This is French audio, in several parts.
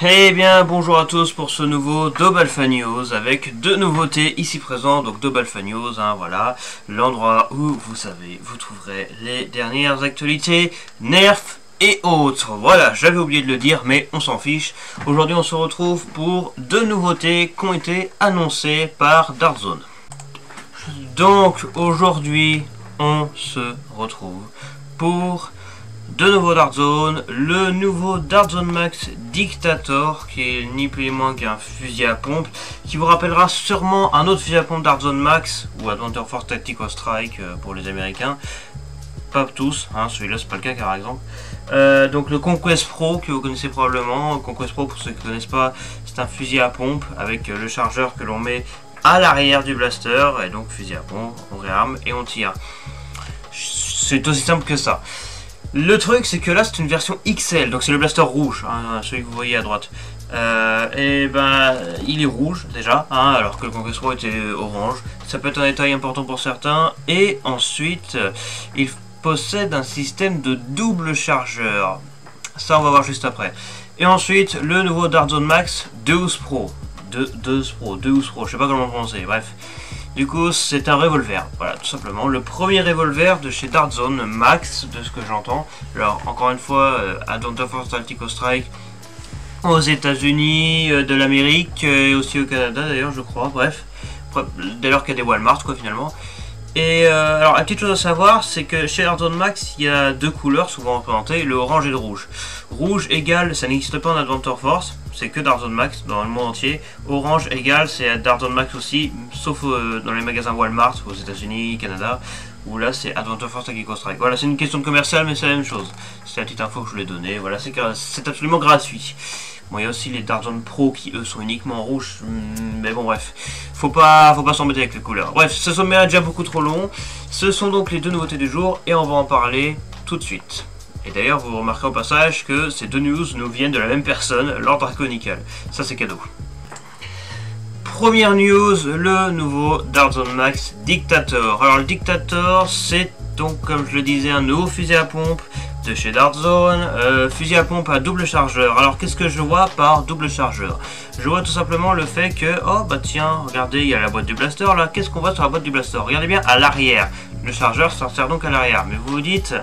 Eh bien, bonjour à tous pour ce nouveau Double Alpha News avec deux nouveautés ici présentes. Donc Double Alpha News, voilà, l'endroit où vous trouverez les dernières actualités, nerfs et autres. Voilà, j'avais oublié de le dire, mais on s'en fiche. Aujourd'hui, on se retrouve pour deux nouveautés qui ont été annoncées par Dartzone. Donc aujourd'hui, on se retrouve pour de nouveau Dartzone, le nouveau Dartzone Max Dictator, qui est ni plus ni moins qu'un fusil à pompe, qui vous rappellera sûrement un autre fusil à pompe Dartzone Max, ou Adventure Force Tactical Strike pour les Américains. Pas tous, celui-là c'est pas le cas par exemple. Donc le Conquest Pro, que vous connaissez probablement. Conquest Pro, pour ceux qui ne connaissent pas, c'est un fusil à pompe avec le chargeur que l'on met à l'arrière du blaster, et donc fusil à pompe, on réarme et on tire. C'est aussi simple que ça. Le truc, c'est que là, c'est une version XL, donc c'est le blaster rouge, celui que vous voyez à droite. Et ben, il est rouge déjà, alors que le Conquest Pro était orange. Ça peut être un détail important pour certains. Et ensuite, il possède un système de double chargeur. Ça, on va voir juste après. Et ensuite, le nouveau Dartzone Max Deus Pro. Deus Pro, je sais pas comment le prononcer, bref. Du coup, c'est un revolver, voilà, tout simplement. Le premier revolver de chez Dartzone Max, de ce que j'entends. Alors, encore une fois, Adventure Force Tactical Strike aux États-Unis, de l'Amérique, et aussi au Canada d'ailleurs, je crois, bref. Dès lors qu'il y a des Walmart, quoi, finalement. Et alors, la petite chose à savoir, c'est que chez Dartzone Max, il y a deux couleurs souvent représentées, le orange et le rouge. Rouge égale, ça n'existe pas en Adventure Force, c'est que Dartzone Max dans le monde entier. Orange égale, c'est Dartzone Max aussi, sauf dans les magasins Walmart aux États-Unis, Canada, où là c'est Adventure Force Tactical Strike. Voilà, c'est une question de commercial, mais c'est la même chose. C'est la petite info que je voulais donner, voilà, c'est absolument gratuit. Bon, il y a aussi les Dartzone Pro qui eux sont uniquement rouges, mais bon bref, faut pas s'embêter avec les couleurs. Bref, ce sommaire est déjà beaucoup trop long. Ce sont donc les deux nouveautés du jour et on va en parler tout de suite. Et d'ailleurs, vous remarquerez au passage que ces deux news nous viennent de la même personne, Lord Draconical. Ça c'est cadeau. Première news, le nouveau Dartzone Max Dictator. Alors le Dictator, c'est donc comme je le disais un nouveau fusil à pompe de chez Dartzone, fusil à pompe à double chargeur. Alors qu'est-ce que je vois par double chargeur? Je vois tout simplement le fait que, oh bah tiens, regardez, il y a la boîte du blaster là, qu'est-ce qu'on voit sur la boîte du blaster? Regardez bien à l'arrière, le chargeur s'en sert donc à l'arrière, mais vous vous dites,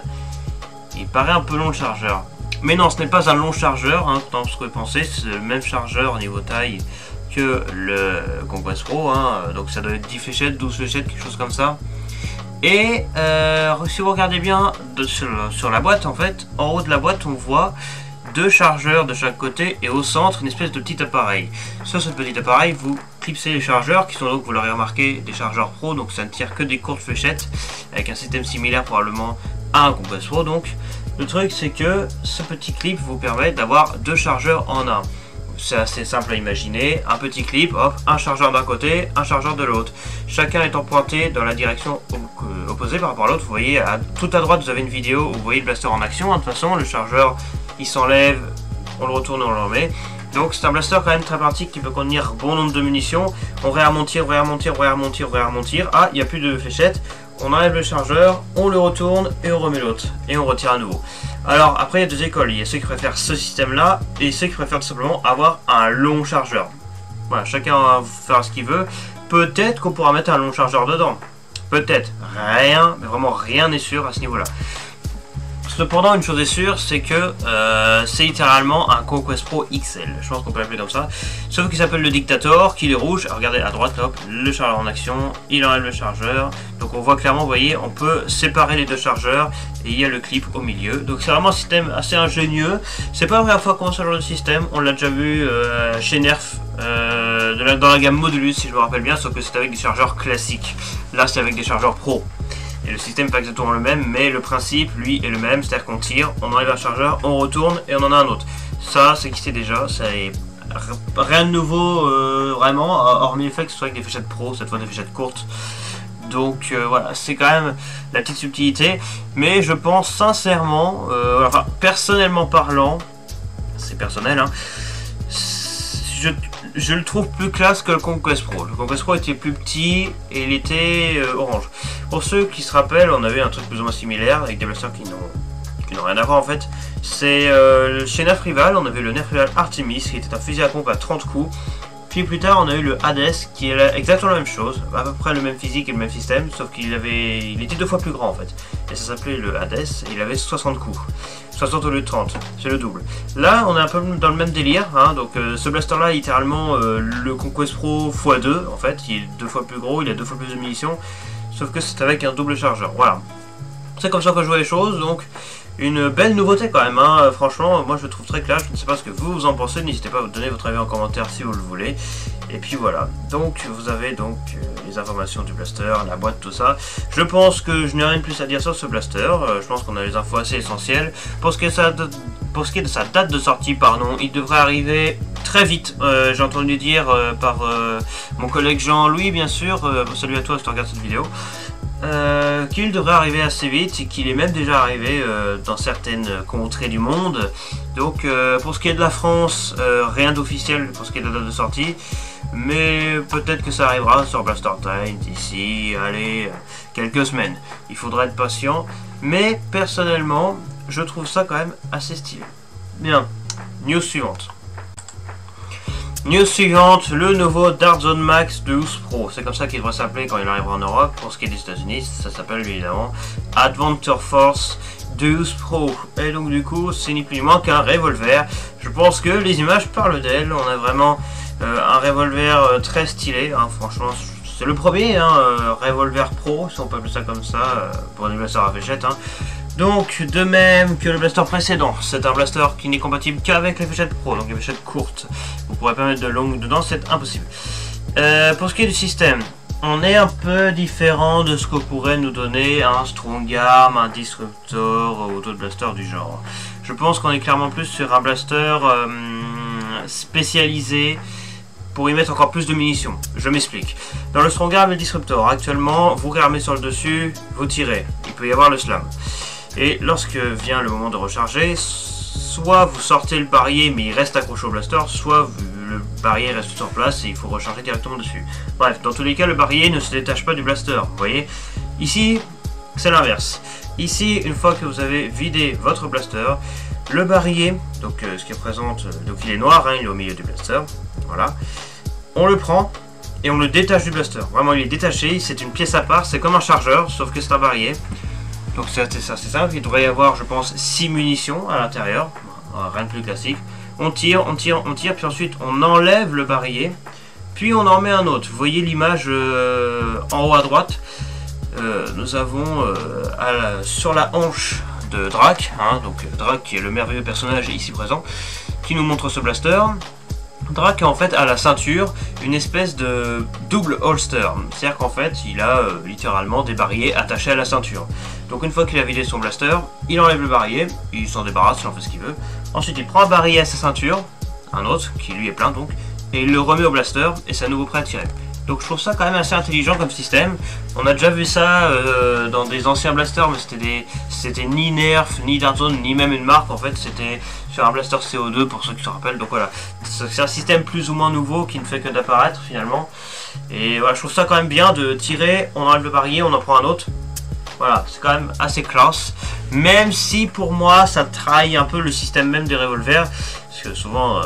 il paraît un peu long le chargeur. Mais non, ce n'est pas un long chargeur, dans ce que vous pensez, c'est le même chargeur au niveau taille que le Conquest Pro, donc ça doit être 10 fléchettes, 12 fléchettes, quelque chose comme ça. Et si vous regardez bien sur la boîte, en fait, en haut de la boîte, on voit deux chargeurs de chaque côté et au centre une espèce de petit appareil. Sur ce petit appareil, vous clipsez les chargeurs qui sont donc, vous l'aurez remarqué, des chargeurs pro, donc ça ne tire que des courtes fléchettes avec un système similaire probablement à un Conquest Pro. Donc le truc, c'est que ce petit clip vous permet d'avoir deux chargeurs en un. C'est assez simple à imaginer, un petit clip, hop, un chargeur d'un côté, un chargeur de l'autre. Chacun étant pointé dans la direction opposée par rapport à l'autre. Vous voyez, tout à droite, vous avez une vidéo où vous voyez le blaster en action. De toute façon, le chargeur, il s'enlève, on le retourne et on le remet. Donc c'est un blaster quand même très pratique qui peut contenir bon nombre de munitions. On réarmontir. Ah, il n'y a plus de fléchettes. On enlève le chargeur, on le retourne et on remet l'autre. Et on retire à nouveau. Alors après il y a deux écoles, il y a ceux qui préfèrent ce système là et ceux qui préfèrent tout simplement avoir un long chargeur. Voilà, chacun va faire ce qu'il veut. Peut-être qu'on pourra mettre un long chargeur dedans. Peut-être. Rien, mais vraiment rien n'est sûr à ce niveau là. Cependant, une chose est sûre, c'est que c'est littéralement un Conquest Pro XL. Je pense qu'on peut l'appeler comme ça. Sauf qu'il s'appelle le Dictator, qu'il est rouge. Alors, regardez à droite, là, hop, le chargeur en action. Il enlève le chargeur. Donc on voit clairement, vous voyez, on peut séparer les deux chargeurs. Et il y a le clip au milieu. Donc c'est vraiment un système assez ingénieux. C'est pas la première fois qu'on voit ce genre de système. On l'a déjà vu chez Nerf. Dans la gamme Modulus, si je me rappelle bien. Sauf que c'est avec des chargeurs classiques. Là, c'est avec des chargeurs pro. Et le système n'est pas exactement le même, mais le principe, lui, est le même. C'est-à-dire qu'on tire, on enlève un chargeur, on retourne et on en a un autre. Ça, c'est qui sait déjà. Ça est rien de nouveau, vraiment, hormis le fait que ce soit avec des fléchettes pro, cette fois des fléchettes courtes. Donc voilà, c'est quand même la petite subtilité. Mais je pense sincèrement, enfin, personnellement parlant, c'est personnel, je le trouve plus classe que le Conquest Pro. Le Conquest Pro était plus petit et il était orange. Pour ceux qui se rappellent, on avait un truc plus ou moins similaire avec des blasters qui n'ont rien à voir en fait. C'est chez Nerf Rival, on avait le Nerf Rival Artemis qui était un fusil à pompe à 30 coups. Puis plus tard on a eu le Hades qui est exactement la même chose, à peu près le même physique et le même système, sauf qu'il était 2 fois plus grand en fait. Et ça s'appelait le Hades et il avait 60 coups. 60 au lieu de 30, c'est le double. Là on est un peu dans le même délire, hein, donc ce blaster là littéralement le Conquest Pro x2 en fait, il est 2 fois plus gros, il a 2 fois plus de munitions, sauf que c'est avec un double chargeur, voilà. C'est comme ça que je vois les choses, donc une belle nouveauté quand même, hein. Franchement, moi je le trouve très clair, je ne sais pas ce que vous en pensez, n'hésitez pas à vous donner votre avis en commentaire si vous le voulez. Et puis voilà, donc vous avez donc les informations du blaster, la boîte, tout ça. Je pense que je n'ai rien de plus à dire sur ce blaster, je pense qu'on a les infos assez essentielles. Pour ce qui est de sa date de sortie, pardon, il devrait arriver très vite, j'ai entendu dire par mon collègue Jean-Louis bien sûr, salut à toi si tu regardes cette vidéo. Qu'il devrait arriver assez vite et qu'il est même déjà arrivé dans certaines contrées du monde. Donc pour ce qui est de la France, rien d'officiel pour ce qui est de la date de sortie, mais peut-être que ça arrivera sur Blaster Time d'ici, allez, quelques semaines. Il faudra être patient, mais personnellement, je trouve ça quand même assez stylé. Bien, news suivante. News suivante, le nouveau Dart Zone Max 12 Pro. C'est comme ça qu'il devrait s'appeler quand il arrivera en Europe. Pour ce qui est des États-Unis, ça s'appelle évidemment Adventure Force 12 Pro. Et donc du coup, c'est ni plus ni moins qu'un revolver. Je pense que les images parlent d'elle. On a vraiment un revolver très stylé. Hein. Franchement, c'est le premier revolver pro, si on peut appeler ça comme ça, pour des blasters à fléchettes. Hein. Donc, de même que le blaster précédent, c'est un blaster qui n'est compatible qu'avec les fléchettes pro, donc les fléchettes courtes. Vous pourrez pas mettre de longues dedans, c'est impossible. Pour ce qui est du système, on est un peu différent de ce que pourrait nous donner un Strong Arm, un Disruptor ou d'autres blasters du genre. Je pense qu'on est clairement plus sur un blaster spécialisé pour y mettre encore plus de munitions. Je m'explique. Dans le Strong Arm et le Disruptor, actuellement, vous rearmez sur le dessus, vous tirez. Il peut y avoir le slam. Et lorsque vient le moment de recharger, soit vous sortez le barillet mais il reste accroché au blaster, soit le barillet reste sur place et il faut recharger directement dessus. Bref, dans tous les cas, le barillet ne se détache pas du blaster, vous voyez. Ici, c'est l'inverse. Ici, une fois que vous avez vidé votre blaster, le barillet, donc ce qui représente, donc il est noir, hein, il est au milieu du blaster, voilà. On le prend et on le détache du blaster. Vraiment, il est détaché, c'est une pièce à part, c'est comme un chargeur, sauf que c'est un barillet. Donc c'est simple, il devrait y avoir, je pense, 6 munitions à l'intérieur, rien de plus classique. On tire, puis ensuite on enlève le barillet, puis on en met un autre. Vous voyez l'image en haut à droite, nous avons sur la hanche de Drac, hein, donc Drac qui est le merveilleux personnage ici présent, qui nous montre ce blaster. Drac en fait à la ceinture une espèce de double holster, c'est-à-dire qu'en fait il a littéralement des barillet attachés à la ceinture. Donc une fois qu'il a vidé son blaster, il enlève le barillet, il s'en débarrasse, il en fait ce qu'il veut. Ensuite il prend un barillet à sa ceinture, un autre qui lui est plein donc, et il le remet au blaster et c'est à nouveau prêt à tirer. Donc je trouve ça quand même assez intelligent comme système. On a déjà vu ça dans des anciens blasters, mais c'était ni Nerf, ni Dart Zone, ni même une marque. En fait, c'était sur un blaster CO2 pour ceux qui se rappellent. Donc voilà, c'est un système plus ou moins nouveau qui ne fait que d'apparaître finalement. Et voilà, je trouve ça quand même bien de tirer, on enlève le barillet, on en prend un autre. Voilà, c'est quand même assez classe. Même si pour moi, ça trahit un peu le système même des revolvers. Parce que souvent,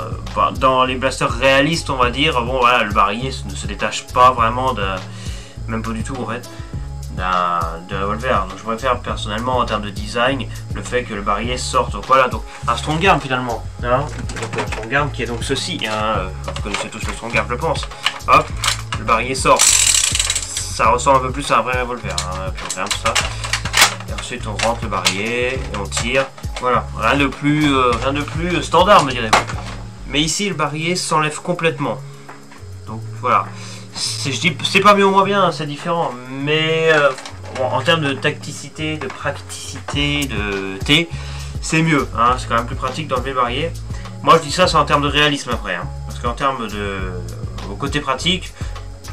dans les blasters réalistes, on va dire, bon voilà, le barillet ne se détache pas vraiment, même pas du tout en fait, d'un revolver. Donc je préfère personnellement en termes de design, le fait que le barillet sorte. Donc voilà, donc un Strong Arm finalement. Hein, donc un Strong Arm qui est donc ceci. Hein, vous connaissez tous le Strong Arm, je pense. Hop, le barillet sort. Ça ressemble un peu plus à un vrai revolver. Hein, puis on ferme tout ça. Et ensuite on rentre le barillet et on tire. Voilà, rien de plus standard, me direz-vous. Mais ici, le barillet s'enlève complètement. Donc voilà. Je dis, c'est pas mieux ou moins bien, c'est différent. Mais bon, en termes de tacticité, de praticité, de T, c'est mieux. Hein, c'est quand même plus pratique d'enlever le barillet. Moi, je dis ça, c'est en termes de réalisme après. Hein, parce qu'en termes de côté pratique,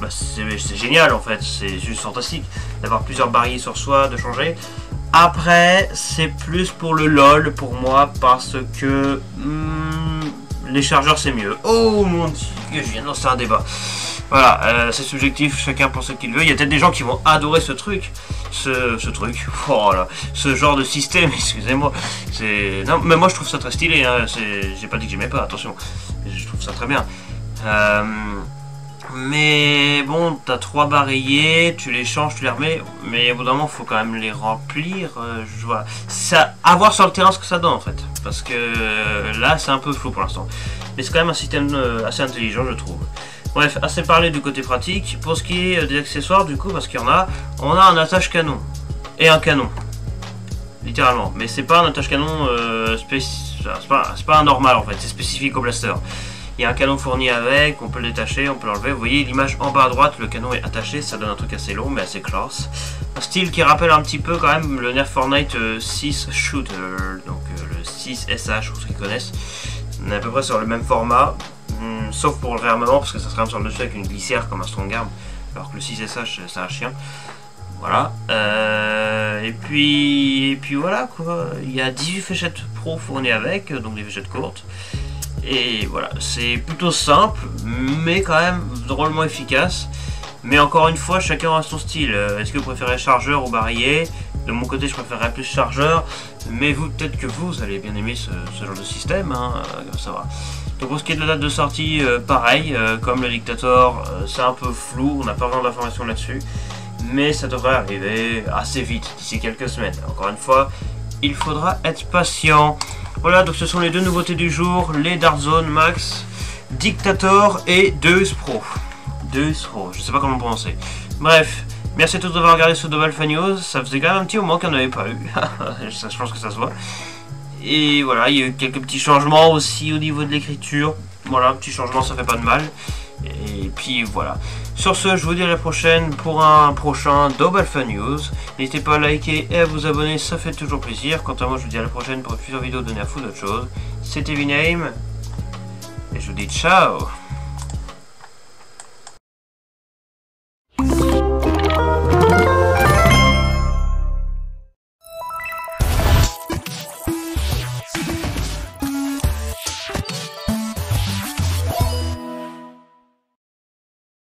bah, c'est génial en fait. C'est juste fantastique d'avoir plusieurs barillets sur soi, de changer. Après, c'est plus pour le LOL pour moi parce que les chargeurs c'est mieux. Oh mon dieu, je viens de lancer un débat. Voilà, c'est subjectif, chacun pense ce qu'il veut. Il y a peut-être des gens qui vont adorer ce truc. Ce truc, oh là, ce genre de système, excusez-moi. Non, mais moi je trouve ça très stylé, hein. J'ai pas dit que j'aimais pas, attention. Je trouve ça très bien. Mais bon, t'as 3 barillet, tu les changes, tu les remets, mais au bout d'un moment, faut quand même les remplir. Je vois. Ça, à voir sur le terrain ce que ça donne en fait. Parce que là, c'est un peu flou pour l'instant. Mais c'est quand même un système assez intelligent, je trouve. Bref, assez parlé du côté pratique. Pour ce qui est des accessoires, du coup, parce qu'il y en a, on a un attache canon. Et un canon. Littéralement. Mais c'est pas un attache canon c'est pas un normal en fait, c'est spécifique au blaster. Il y a un canon fourni avec, on peut le détacher, on peut l'enlever. Vous voyez l'image en bas à droite, le canon est attaché, ça donne un truc assez long mais assez classe. Un style qui rappelle un petit peu quand même le Nerf Fortnite 6 Shooter, donc le 6 SH pour ceux qui connaissent. On est à peu près sur le même format, sauf pour le réarmement parce que ça se réarme sur le dessus avec une glissière comme un Strong Arm, alors que le 6 SH c'est un chien. Voilà, et puis voilà quoi, il y a 18 fléchettes pro fournies avec, donc des fléchettes courtes. Et voilà, c'est plutôt simple, mais quand même drôlement efficace. Mais encore une fois, chacun a son style. Est-ce que vous préférez chargeur ou barillet? De mon côté, je préférerais plus chargeur. Mais vous, peut-être que vous allez bien aimer ce genre de système, hein, ça va. Donc pour ce qui est de la date de sortie, pareil, comme le Dictator, c'est un peu flou, on n'a pas vraiment d'informations là-dessus. Mais ça devrait arriver assez vite, d'ici quelques semaines. Encore une fois, il faudra être patient. Voilà, donc ce sont les deux nouveautés du jour, les Dart Zone Max, Dictator et Deus Pro. Deus Pro, je sais pas comment le prononcer. Bref, merci à tous d'avoir regardé ce Double Alpha News, ça faisait quand même un petit moment qu'on n'avait pas eu, je pense que ça se voit. Et voilà, il y a eu quelques petits changements aussi au niveau de l'écriture. Voilà, un petit changement, ça fait pas de mal. Et puis voilà. Sur ce, je vous dis à la prochaine pour un prochain Double Alpha News. N'hésitez pas à liker et à vous abonner, ça fait toujours plaisir. Quant à moi, je vous dis à la prochaine pour une future vidéo de Nerf ou d'autres choses. C'était Viname, et je vous dis ciao.